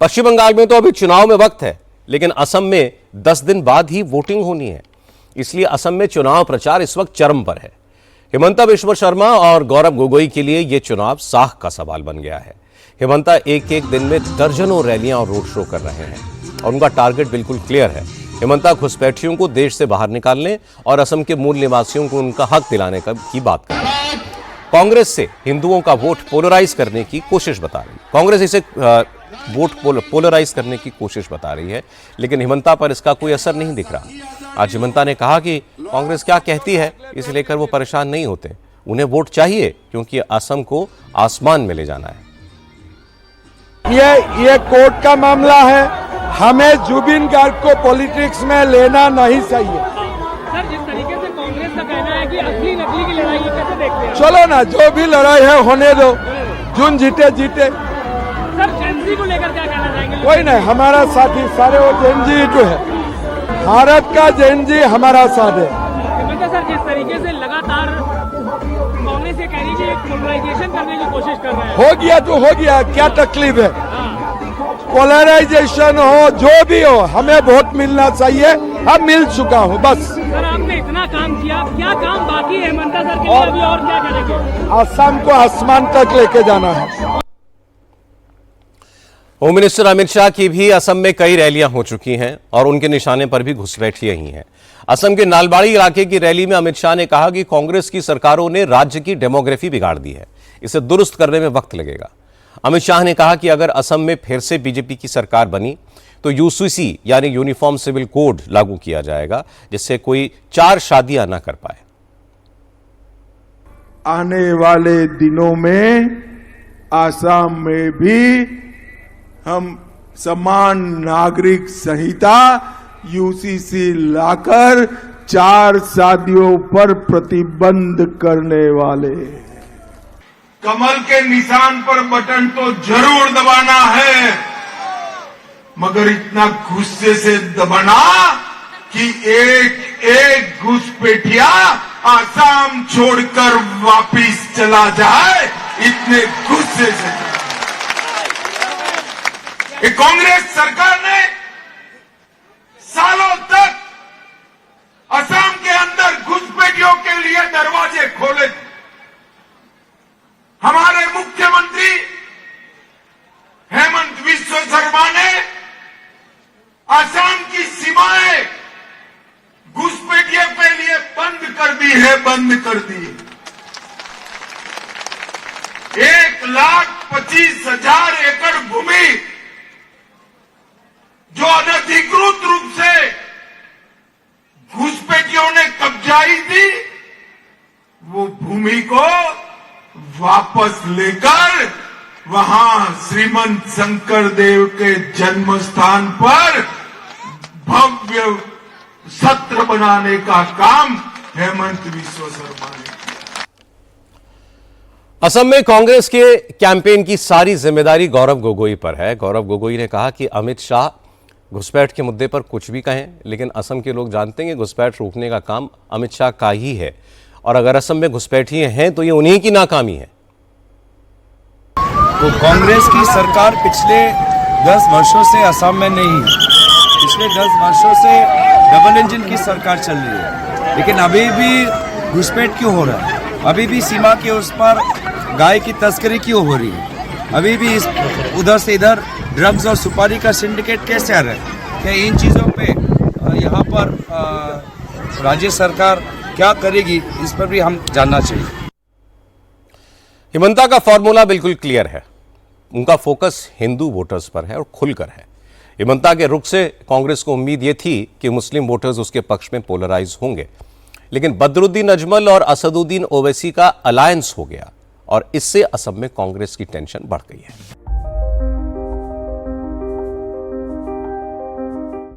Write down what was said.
पश्चिम बंगाल में तो अभी चुनाव में वक्त है, लेकिन असम में 10 दिन बाद ही वोटिंग होनी है। इसलिए असम में चुनाव प्रचार इस वक्त चरम पर है। हिमंता बिश्व शर्मा और गौरव गोगोई के लिए यह चुनाव साख का सवाल बन गया है। हिमंता एक एक दिन में दर्जनों रैलियां और रोड शो कर रहे हैं और उनका टारगेट बिल्कुल क्लियर है। हिमंता घुसपैठियों को देश से बाहर निकालने और असम के मूल निवासियों को उनका हक दिलाने की बात कर रहे हैं। कांग्रेस से हिंदुओं का वोट पोलराइज करने की कोशिश बता रही है। कांग्रेस इसे वोट पोलराइज करने की कोशिश बता रही है, लेकिन हिमंता पर इसका कोई असर नहीं दिख रहा। आज हिमंता ने कहा कि कांग्रेस क्या कहती है इसे लेकर वो परेशान नहीं होते, उन्हें वोट चाहिए क्योंकि असम को आसमान में ले जाना है। ये कोर्ट का मामला है, हमें जुबिन गार्ग को पॉलिटिक्स में लेना नहीं चाहिए। सर, जिस तरीके से कांग्रेस का कहना है कि असली नकली की लड़ाई है, कैसे देखते हैं? चलो ना, जो भी लड़ाई है होने दो, जुन जीते जीते। सर, जेनजी को लेकर क्या कहना चाहेंगे? कोई नहीं, हमारा साथी सारे वो जेनजी तो है, भारत का जेनजी हमारा साथ है। सर, जिस तरीके से लगातार कांग्रेस ये कह रही है कि पोलराइजेशन करने की कोशिश कर रहे हैं, हो गया तो हो गया, क्या तकलीफ है? पोलराइजेशन हो जो भी हो, हमें वोट मिलना चाहिए। अब मिल चुका हूँ बस। सर, आपने इतना काम किया, क्या काम बाकी है हिमंता सर के लिए अभी और क्या करेंगे? असम को आसमान तक लेके जाना है। होम मिनिस्टर अमित शाह की भी असम में कई रैलियां हो चुकी हैं और उनके निशाने पर भी घुसपैठियां ही हैं। असम के नालबाड़ी इलाके की रैली में अमित शाह ने कहा कि कांग्रेस की सरकारों ने राज्य की डेमोग्राफी बिगाड़ दी है, इसे दुरुस्त करने में वक्त लगेगा। अमित शाह ने कहा कि अगर असम में फिर से बीजेपी की सरकार बनी तो यूसीसी यानी यूनिफॉर्म सिविल कोड लागू किया जाएगा, जिससे कोई 4 शादियां न कर पाए। आने वाले दिनों में आसाम में भी हम समान नागरिक संहिता यूसीसी लाकर 4 शादियों पर प्रतिबंध करने वाले। कमल के निशान पर बटन तो जरूर दबाना है, मगर इतना गुस्से से दबाना कि एक एक घुसपैठिया आसाम छोड़कर वापिस चला जाए, इतने गुस्से से। ये कांग्रेस सरकार ने सालों तक असम के अंदर घुसपैठियों के लिए दरवाजे खोले। हमारे मुख्यमंत्री हेमंत बिश्व शर्मा ने असम की सीमाएं घुसपैठियों के लिए बंद कर दी है, बंद कर दी। 1,25,000 एकड़ भूमि जो अनधिकृत रूप से घुसपैठियों ने कब्जाई थी, वो भूमि को वापस लेकर वहां श्रीमंत शंकर देव के जन्म स्थान पर भव्य सत्र बनाने का काम हेमंत बिश्व शर्मा ने किया। असम में कांग्रेस के कैंपेन की सारी जिम्मेदारी गौरव गोगोई पर है। गौरव गोगोई ने कहा कि अमित शाह घुसपैठ के मुद्दे पर कुछ भी कहें, लेकिन असम के लोग जानते हैं कि घुसपैठ रोकने का काम अमित शाह का ही है, और अगर असम में घुसपैठिए हैं तो ये उन्हीं की नाकामी है। तो कांग्रेस की सरकार पिछले 10 वर्षों से असम में नहीं है। पिछले 10 वर्षों से डबल इंजन की सरकार चल रही है, लेकिन अभी भी घुसपैठ क्यों हो रहा है? अभी भी सीमा के उस पर गाय की तस्करी क्यों हो रही है? अभी भी उधर से इधर ड्रग्स और सुपारी का सिंडिकेट कैसे आ रहा है? क्या इन चीज़ों पे यहाँ पर राज्य सरकार क्या करेगी, इस पर भी हम जानना चाहिए। हिमंता का फॉर्मूला बिल्कुल क्लियर है। उनका फोकस हिंदू वोटर्स पर है और खुलकर है। हिमंता के रुख से कांग्रेस को उम्मीद यह थी कि मुस्लिम वोटर्स उसके पक्ष में पोलराइज होंगे, लेकिन बदरुद्दीन अजमल और असदुद्दीन ओवैसी का अलायंस हो गया और इससे असम में कांग्रेस की टेंशन बढ़ गई है।